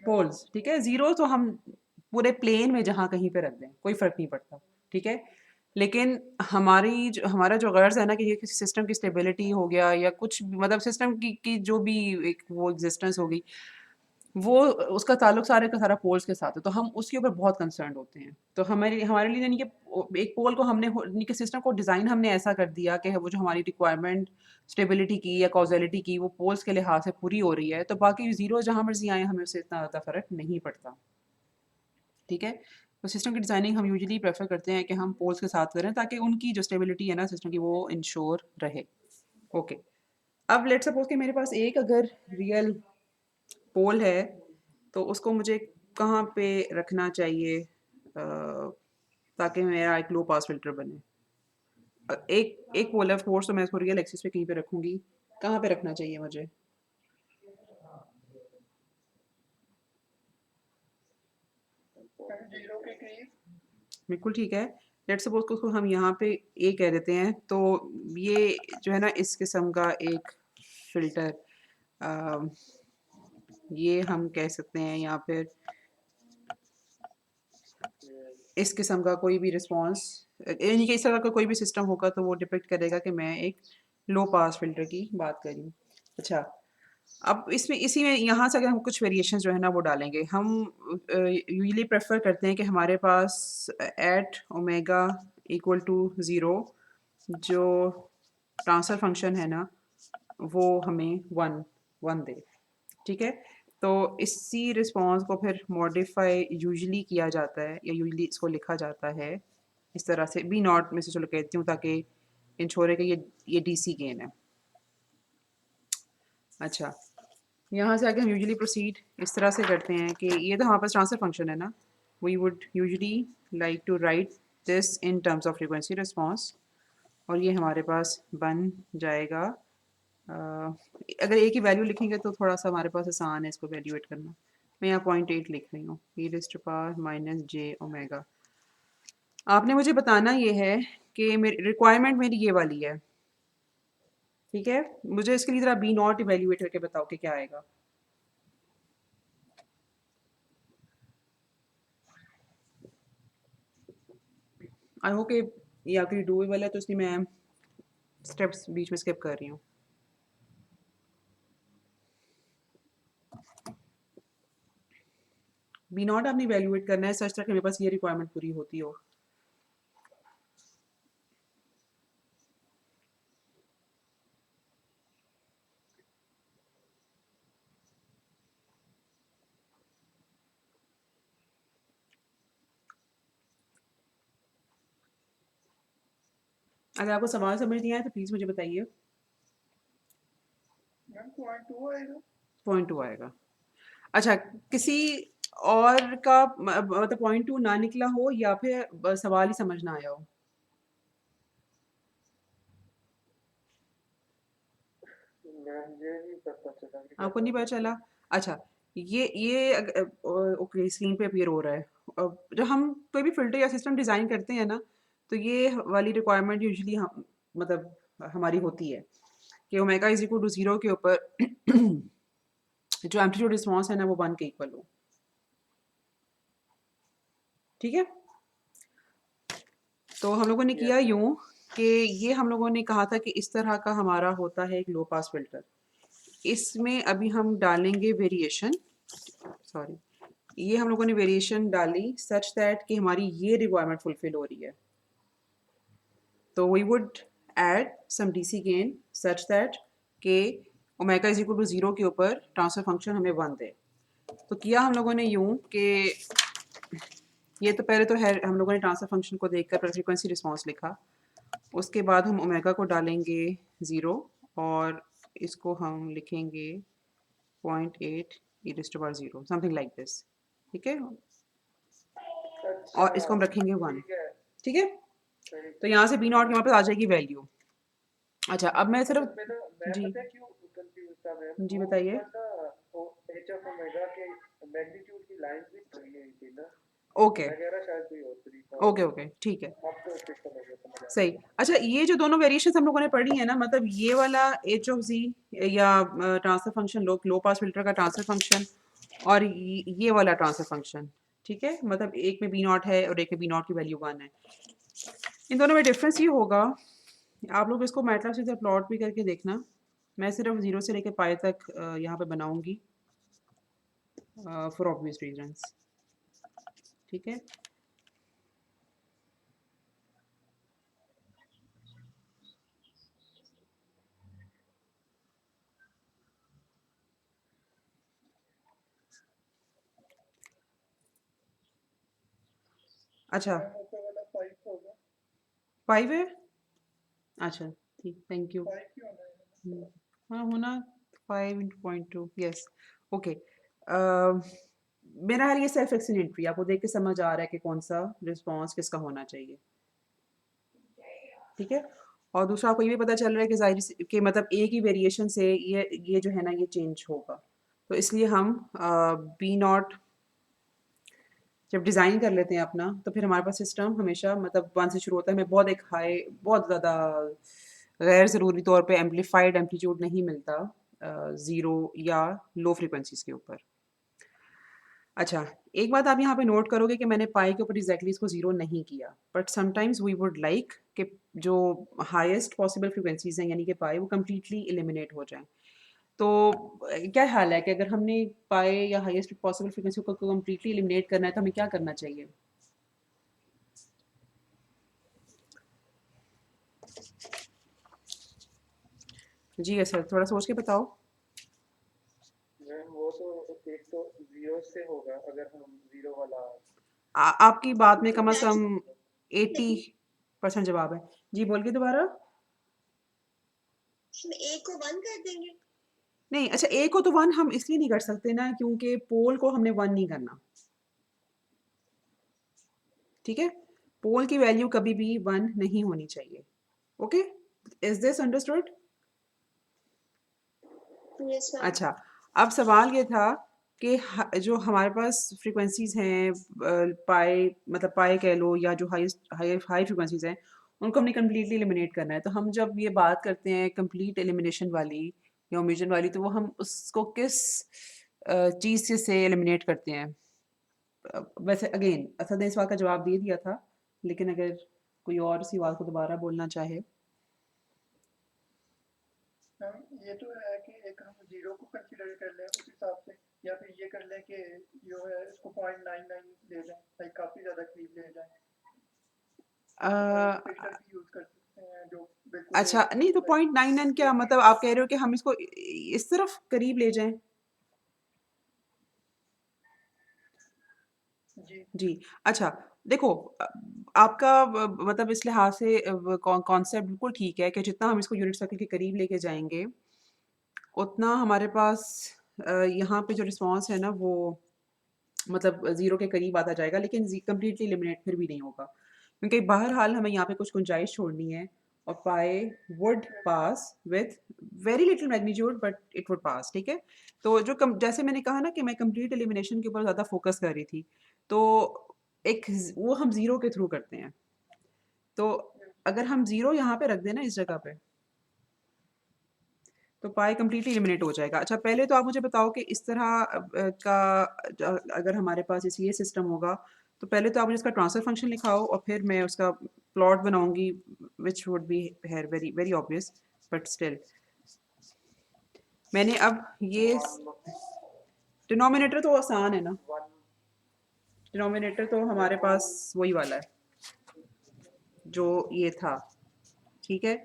पोल्स, ठीक है। ज़ीरो तो हम पूरे प्लेन में जहाँ कहीं पे रख दें, कोई फ़र्क नहीं पड़ता, ठीक है। लेकिन हमारा जो गर्ज़ है ना कि ये किसी सिस्टम की स्टेबिलिटी हो गया या कुछ मतलब सिस्टम की जो भी एक वो एग्जिस्टेंस होगी, वो उसका ताल्लुक सारे का सारा पोल्स के साथ है, तो हम उसके ऊपर बहुत कंसर्न होते हैं। तो हमारे लिए यानी कि एक पोल को यानी कि सिस्टम को डिज़ाइन हमने ऐसा कर दिया कि वो जो हमारी रिक्वायरमेंट स्टेबिलिटी की या कॉजलिटी की वो पोल्स के लिहाज से पूरी हो रही है, तो बाकी ज़ीरो जहाँ मर्जी आए हमें उससे इतना ज़्यादा फ़र्क नहीं पड़ता, ठीक है। तो सिस्टम की डिज़ाइनिंग हम यूजुअली प्रेफर करते हैं कि हम पोल्स के साथ करें ताकि उनकी जो स्टेबिलिटी है ना सिस्टम की वो इंश्योर रहे। ओके, अब लेट्स सपोज कि मेरे पास एक अगर रियल पोल है, तो उसको मुझे कहाँ पे रखना चाहिए ताकि मेरा एक लो पास फिल्टर बने। एक एक पोल है ऑफ कोर्स, तो मैं इसको रियल एक्सिस पे कहीं पे रखूंगी। कहाँ पे रखना चाहिए मुझे? जीरो के करीब। बिल्कुल ठीक है। लेट्स सपोज को उसको हम यहाँ पे ए कह देते हैं, तो ये जो है ना इस किस्म का एक फिल्टर, ये हम कह सकते हैं, या फिर इस किस्म का कोई भी रिस्पॉन्स, यानी कि इस तरह का कोई भी सिस्टम होगा तो वो डिपेक्ट करेगा कि मैं एक लो पास फिल्टर की बात कर रही हूँ। अच्छा, अब इसमें इसी में यहाँ से अगर हम कुछ वेरिएशन जो है ना वो डालेंगे, हम यूजली प्रेफर करते हैं कि हमारे पास at omega equal to zero जो ट्रांसफ़र फंक्शन है ना वो हमें वन वन दे, ठीक है। तो इसी रिस्पॉन्स को फिर मॉडिफाई यूजुअली किया जाता है, या यूजुअली इसको लिखा जाता है इस तरह से, बी नॉट में से चलो कहती हूँ ताकि इंश्योर है कि ये डीसी गेन है। अच्छा, यहाँ से आगे हम यूजुअली प्रोसीड इस तरह से करते हैं कि ये तो हमारे पास ट्रांसफर फंक्शन है ना, we would usually like to write this in terms of frequency response, और ये हमारे पास बन जाएगा। अगर ए की वैल्यू लिखेंगे तो थोड़ा सा हमारे पास आसान है इसको वैल्यूएट करना। मैं यहाँ 0.8 लिख रही हूँ, e raised to power minus J omega. आपने मुझे बताना ये है कि मेरी रिक्वायरमेंट मेरी ये वाली है, ठीक है। मुझे इसके लिए ज़रा बी नॉट इवेल्यूएट करके बताओ कि क्या आएगा। आई होप कि ये आपकी डूएबल है, तो इसलिए मैं स्टेप्स बीच में स्किप कर रही हूँ। बी नॉट आपने इवेल्यूएट करना है सच तक मेरे पास ये रिक्वायरमेंट पूरी होती हो। अगर आपको सवाल समझ नहीं आया तो प्लीज़ मुझे बताइए। मैम 0.2 आएगा। 0.2 आएगा। अच्छा, किसी और का मतलब 0.2 ना निकला हो या फिर सवाल ही समझ ना आया हो? मैम ये नहीं पता चला कि आपको कैसा नहीं पता होगा। चला? अच्छा, ये ओके स्क्रीन पे अपीयर हो रहा है। जब हम कोई भी फ़िल्टर या सिस्टम डिज़ाइन करते हैं ना, तो ये वाली रिक्वायरमेंट यूजुअली हम मतलब हमारी होती है कि ओमेगा इज़ इक्वल टू 0 के ऊपर जो एम्पलीट्यूड रिस्पॉन्स है ना वो 1 के इक्वल हो, ठीक है। तो हम लोगों ने यस किया मैम। यूँ कि ये हम लोगों ने कहा था कि इस तरह का हमारा होता है एक लो पास फ़िल्टर। इसमें अभी हम डालेंगे वेरिएशन, सॉरी, ये हम लोगों ने वेरिएशन डाली सच दैट कि हमारी ये रिक्वायरमेंट फुलफिल हो रही है। तो we would add some DC gain such that कि ओमेगा इज इक्वल टू 0 के ऊपर ट्रांसफर फंक्शन हमें 1 दे। तो किया हम लोगों ने यूं कि ये तो पहले तो है, हम लोगों ने ट्रांसफर फंक्शन को देखकर फ्रीक्वेंसी रिस्पॉन्स लिखा, उसके बाद हम ओमेगा को डालेंगे 0 और इसको हम लिखेंगे 0.8 e raised to power 0 something like this, ठीक है, अच्छा और इसको हम रखेंगे 1, ठीक है ठीक है। सही। तो यहाँ से बी नॉट के वहाँ पे आ जाएगी वैल्यू। अच्छा अब मैं असल सिर्फ में ना मैं जी पता है क्यों कंफ्यूज था मैम, जी वो बताइए। ऊपर ना वो एच ऑफ ओमेगा के मैग्नीट्यूड की लाइन भी बनी हुई थी ना, ओके मैं कह रहा शायद कोई और तरीका ओके होगा। ओके ठीक है, अब तो फिर समझ आ सही। गया। अच्छा ये जो दोनों वेरिएशंस हम लोगों ने पढ़ी है ना, मतलब ये वाला एच ऑफ जी या ट्रांसफर फंक्शन लो पास फिल्टर का ट्रांसफर फंक्शन और ये वाला ट्रांसफर फंक्शन, ठीक है, मतलब एक में बी नॉट है और एक में बी नॉट की वैल्यू 1 है। इन दोनों में डिफरेंस ये होगा, आप लोग इसको मैटलैब से प्लॉट भी करके देखना, मैं सिर्फ 0 से लेकर पाई तक यहाँ पे बनाऊंगी फॉर ऑब्वियस रीजंस, ठीक है। अच्छा मैम ऊपर वाला 5 होगा, 5 है, अच्छा ठीक, थैंक यू। 5 क्यों होना है? हाँ होना 5 × 0.2 यस ओके। मेरा हाल ये सेल्फ एक्सप्लेनेटरी, आपको देख के समझ आ रहा है कि कौन सा रिस्पॉन्स किसका होना चाहिए, ठीक है। और दूसरा आपको ये भी पता चल रहा है कि जाहिर कि मतलब एक ही वेरिएशन से ये जो है ना ये चेंज होगा, तो इसलिए हम बी नॉट जब डिज़ाइन कर लेते हैं अपना, तो फिर हमारे पास सिस्टम हमेशा मतलब 1 से शुरू होता है, हमें बहुत एक हाई बहुत ज़्यादा गैर ज़रूरी तौर पे एम्पलीफाइड एम्पलीट्यूड नहीं मिलता 0 या लो फ्रीक्वेंसीज़ के ऊपर। अच्छा एक बात आप यहाँ पे नोट करोगे कि मैंने पाई के ऊपर एग्जैक्टली इसको 0 नहीं किया, but sometimes we would like कि जो हाईएस्ट पॉसिबल फ्रीक्वेंसीज हैं यानी कि पाई वो कम्प्लीटली एलिमिनेट हो जाएं। तो क्या हाल है कि अगर हमने पाई या हाईएस्ट पॉसिबल फ्रीक्वेंसी को कम्प्लीटली एलिमिनेट करना है तो हमें क्या करना चाहिए? जी सर थोड़ा सोच के बताओ। मैम वो तो एक तो 0 से होगा अगर हम 0 वाला आपकी बात में कम से कम नहीं 80% जवाब है। जी बोल के दोबारा। ए को 1 कर देंगे। नहीं अच्छा ए को तो 1 हम इसलिए नहीं कर सकते ना क्योंकि पोल को हमने 1 नहीं करना, ठीक है, पोल की वैल्यू कभी भी 1 नहीं होनी चाहिए। Okay is this understood? Yes ma'am. अच्छा अब सवाल ये था कि जो हमारे पास फ्रीक्वेंसीज हैं पाई मतलब पाई कह लो या जो हाई फ्रीक्वेंसीज हैं उनको हमने कम्प्लीटली एलिमिनेट करना है, तो हम जब ये बात करते हैं कंप्लीट एलिमिनेशन वाली या ओमिशन वाली, तो वो हम उसको किस चीज़ से एलिमिनेट करते हैं? वैसे अगेन असद ने इस बात का जवाब दे दिया था, लेकिन अगर कोई और इसी बात को दोबारा बोलना चाहे। मैम ये तो है कि एक हम 0 को कंसीडर कर लें उस हिसाब से, या फिर ये कर लें कि जो है इसको 0.99 ले जाएं, लाइक काफी ज्यादा करीब ले जाएं, फिल्टर भी यूज कर सकते हैं जो बिल्कुल अच्छा नहीं तो 0.99 क्या मतलब आप कह रहे हो कि हम इसको इस तरफ करीब ले जाएं? जी जी अच्छा देखो आपका मतलब इस लिहाज से कॉन्सेप्ट बिल्कुल ठीक है कि जितना हम इसको यूनिट सर्कल के करीब लेके जाएंगे उतना हमारे पास यहाँ पे जो रिस्पॉन्स है ना वो मतलब ज़ीरो के करीब आता जाएगा, लेकिन कम्प्लीटली एलिमिनेट फिर भी नहीं होगा क्योंकि बहरहाल हमें यहाँ पे कुछ गुंजाइश छोड़नी है और पाए would pass with very little magnitude but it would पास, ठीक है। तो जो जैसे मैंने कहा ना कि मैं कंप्लीट एलिमिनेशन के ऊपर ज़्यादा फोकस कर रही थी, तो एक वो हम ज़ीरो के थ्रू करते हैं, तो अगर हम ज़ीरो यहाँ पे रख दें ना इस जगह पे तो पाई कम्प्लीटली एलिमिनेट हो जाएगा। अच्छा पहले तो आप मुझे बताओ कि इस तरह अगर हमारे पास इस ये सिस्टम होगा तो पहले तो आप मुझे इसका ट्रांसफर फंक्शन लिखाओ और फिर मैं उसका प्लॉट बनाऊंगी which would be here very very obvious but still मैंने अब ये डिनोमिनेटर तो आसान है ना, डिनोमिनेटर तो हमारे पास वही वाला है जो ये था, ठीक है।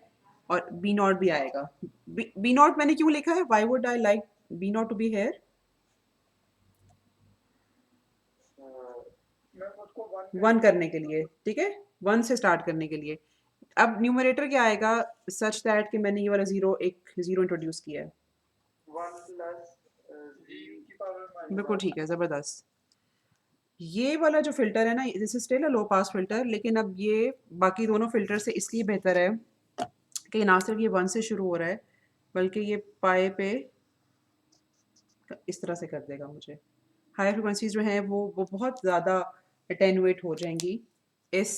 और बी नॉट भी आएगा। बी नॉट मैंने क्यों लिखा है, why would I like B naught to be here? Ma'am उसको वन करने के लिए, ठीक है, वन से स्टार्ट करने के लिए। अब न्यूमरेटर क्या आएगा, सच दैट कि मैंने ये वाला एक जीरो इंट्रोड्यूस किया है। 1 प्लस जी की पावर माइनस बिल्कुल ठीक है, ज़बरदस्त। ये वाला जो फ़िल्टर है ना, this is still a low pass filter, लेकिन अब ये बाकी दोनों फ़िल्टर से इसलिए बेहतर है कि ना सिर्फ ये 1 से शुरू हो रहा है, बल्कि ये पाए पे इस तरह से कर देगा मुझे। हाई फ्रिक्वेंसीज़ जो हैं वो बहुत ज़्यादा अटेन्यूएट हो जाएंगी इस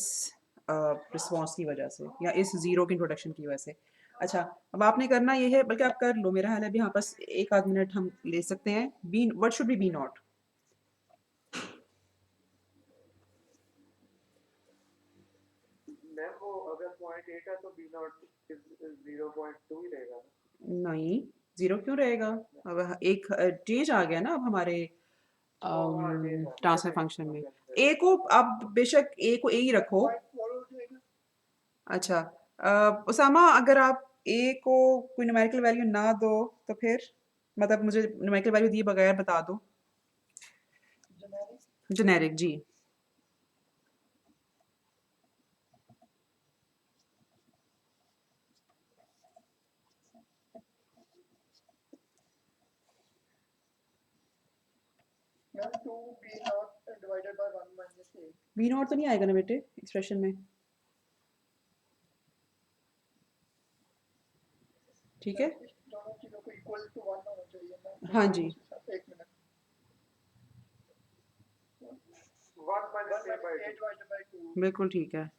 रिस्पॉन्स की वजह से, या इस ज़ीरो के इंट्रोडक्शन की वजह से। अच्छा, अब आपने करना ये है, बल्कि आप कर लो, मेरा ख्याल है अभी यहाँ पास 1 आध मिनट हम ले सकते हैं। Be what should be not? Ma'am वो अगर 0.8 है तो बी नॉट 0.2 ही रहेगा नहीं, 0 क्यों रहेगा? अब एक चेंज आ गया ना अब हमारे ट्रांसफर फंक्शन में। ए को आप बेशक ए को ए ही रखो। अच्छा, उसामा, अगर आप ए को कोई न्यूमेरिकल वैल्यू ना दो तो फिर, मतलब मुझे न्यूमेरिकल वैल्यू दिए बगैर बता दो। जेनेरिक जी। Ma'am 2 B naught divided by 1 minus A B naught तो नहीं आएगा ना बेटे एक्सप्रेशन में, ठीक है? दोनों चीजों को इक्वल टू 1 होना चाहिए ना। हाँ जी, एक minute 1 minus A divided by 2 बिल्कुल ठीक है।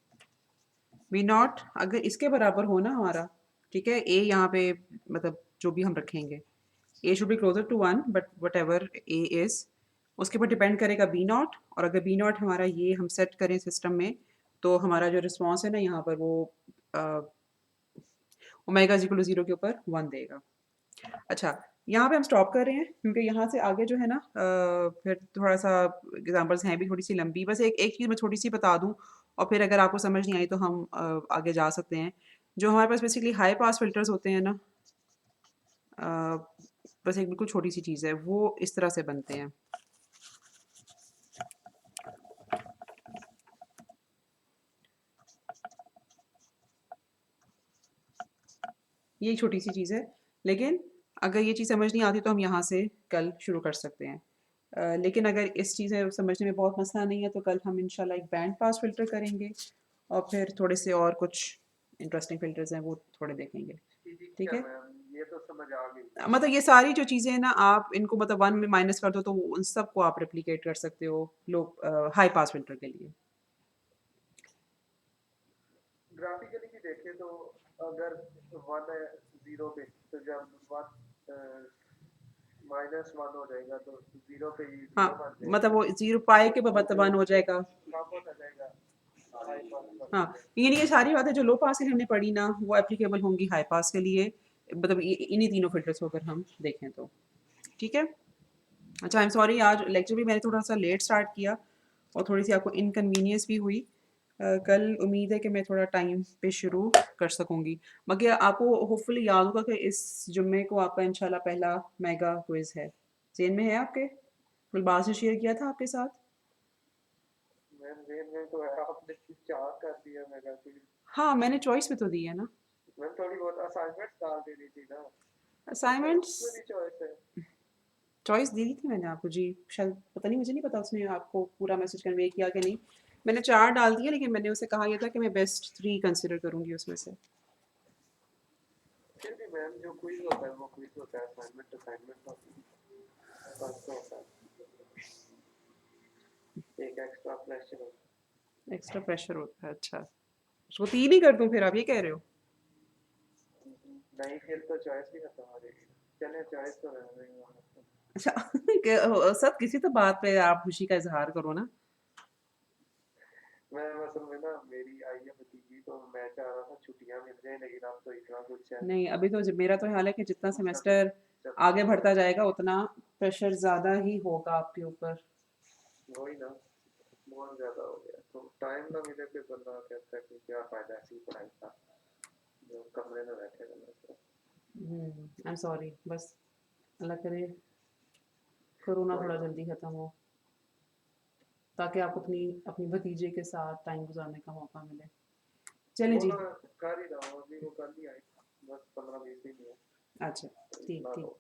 बी नॉट अगर इसके बराबर हो ना हमारा, ठीक है, ए यहाँ पे मतलब जो भी हम रखेंगे, A should be closer to 1, but whatever A is, उसके ऊपर डिपेंड करेगा बी नॉट। और अगर बी नॉट हमारा ये हम सेट करें सिस्टम में, तो हमारा जो रिस्पॉन्स है ना यहाँ पर वो ओमेगा इज इक्वल टू 0 के ऊपर 1 देगा। अच्छा, यहाँ पे हम स्टॉप कर रहे हैं क्योंकि यहाँ से आगे जो है ना फिर थोड़ा सा एग्जांपल्स हैं भी थोड़ी सी लंबी। बस एक एक चीज़ मैं छोटी सी बता दूँ, और फिर अगर आपको समझ नहीं आई तो हम आगे जा सकते हैं। जो हमारे पास बेसिकली हाई पास फिल्टर्स होते हैं ना, अ, बस एक बिल्कुल छोटी सी चीज़ है, वो इस तरह से बनते हैं। ये एक छोटी सी चीज़ है, लेकिन अगर ये चीज़ समझ नहीं आती तो हम यहाँ से कल शुरू कर सकते हैं। लेकिन अगर इस चीज़ें समझने में बहुत मसला नहीं है तो कल हम इंशाल्लाह एक बैंड पास फ़िल्टर करेंगे, और फिर थोड़े से और कुछ इंटरेस्टिंग फ़िल्टर्स हैं वो थोड़े देखेंगे, ठीक है? ये तो समझ आ गई मतलब ये सारी जो चीज़ें हैं ना, आप इनको मतलब 1 में माइनस कर दो तो उन सबको आप रेप्लिकेट कर सकते हो हाई पास फ़िल्टर के लिए। ग्राफिकली भी देखें तो अगर 1 है 0 पे तो जब 1 माइनस 1 हो जाएगा तो 0 पे ही 0 हाँ, बन जाएगा मतलब वो 0 पाए के बाद 1 हो जाएगा। कम हो जाएगा हाई पास हाँ, ये सारी बातें जो लो पास के लिए हमने पढ़ी ना, वो एप्लीकेबल होंगी हाई पास के लिए, मतलब इन्हीं तीनों फ़िल्टर्स को अगर हम देखें तो, ठीक है? अच्छा, आई एम सॉरी, आज लेक्चर भी मैंने थोड़ा सा लेट स्टार्ट किया और थोड़ी सी आपको इनकन्वीनियंस भी हुई। कल उम्मीद है कि मैं थोड़ा टाइम पे शुरू कर सकूंगी। बाकी आपको होपफुली याद होगा कि इस जुम्मे को आपका इंशाल्लाह पहला मेगा क्विज है। जेन में है आपके? गुलबाज ने शेयर किया था आपके साथ? मैम जेन में तो है आपने 4 कर दिया मेगा फिर हाँ, मैंने चॉइस भी तो दी है ना। मैम थोड़ी बहुत असाइनमेंट डाल देनी थी ना असाइनमेंट्स उसमें भी चॉइस है चॉइस दी थी मैंने आपको जी, शायद पता नहीं, मुझे नहीं पता उसने आपको पूरा मैसेज कन्वे किया कि नहीं। मैंने 4 डाल दिए, लेकिन मैंने उसे कहा यह था कि मैं बेस्ट 3 कंसिडर करूंगी उसमें से। फिर भी मैम जो क्विज होता है वो क्विज होता है असाइनमेंट होती है बस होता है एक एक्स्ट्रा प्रेशर होता एक्स्ट्रा प्रेशर होता है, अच्छा। उसको 3 ही कर दूं फिर, आप ये कह रहे हो? है नहीं फिर तो चॉइस ही खत्म हो जाएगी चले चॉइस तो रहने देंगे अच्छा सब किसी तो बात पे आप खुशी का इजहार करो ना। मैं असल में ना मेरी आई है भतीजी तो मैं चाह रहा था छुट्टियां मिल जाए लेकिन अब तो इतना कुछ है नहीं, अभी तो मेरा तो हाल है कि जितना उसका तो सेमेस्टर चलता आगे ही है बढ़ता जाएगा उतना प्रेशर ज़्यादा ही होगा आपके ऊपर। वही ना बहुत ज्यादा हो गया तो टाइम ना मिले फिर बंदा कहता है कि क्या फायदा ऐसी पढ़ाई का जो कमरे में बैठे हैं। आई एम सॉरी, बस अल्लाह करे कोरोना थोड़ा जल्दी ख़त्म हो, ताकि आपको अपनी अपनी भतीजे के साथ टाइम गुजारने का मौका मिले। चलें वो जी। ना कर ही रहा हूँ अभी, वो कल ही आई, बस 15-20 दिन ही है। अच्छा, ठीक इतना ठीक, तो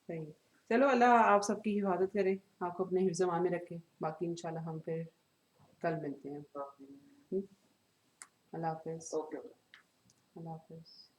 सही। चलो, अल्लाह आप सबकी हिफाजत करे, आपको अपने हिफ्ज़ अमान में रखे। बाकी इंशाल्लाह हम फिर कल मिलते हैं। हाँ, अल्लाह हाफ़िज़। ओके। अल्लाह हाफ़िज़।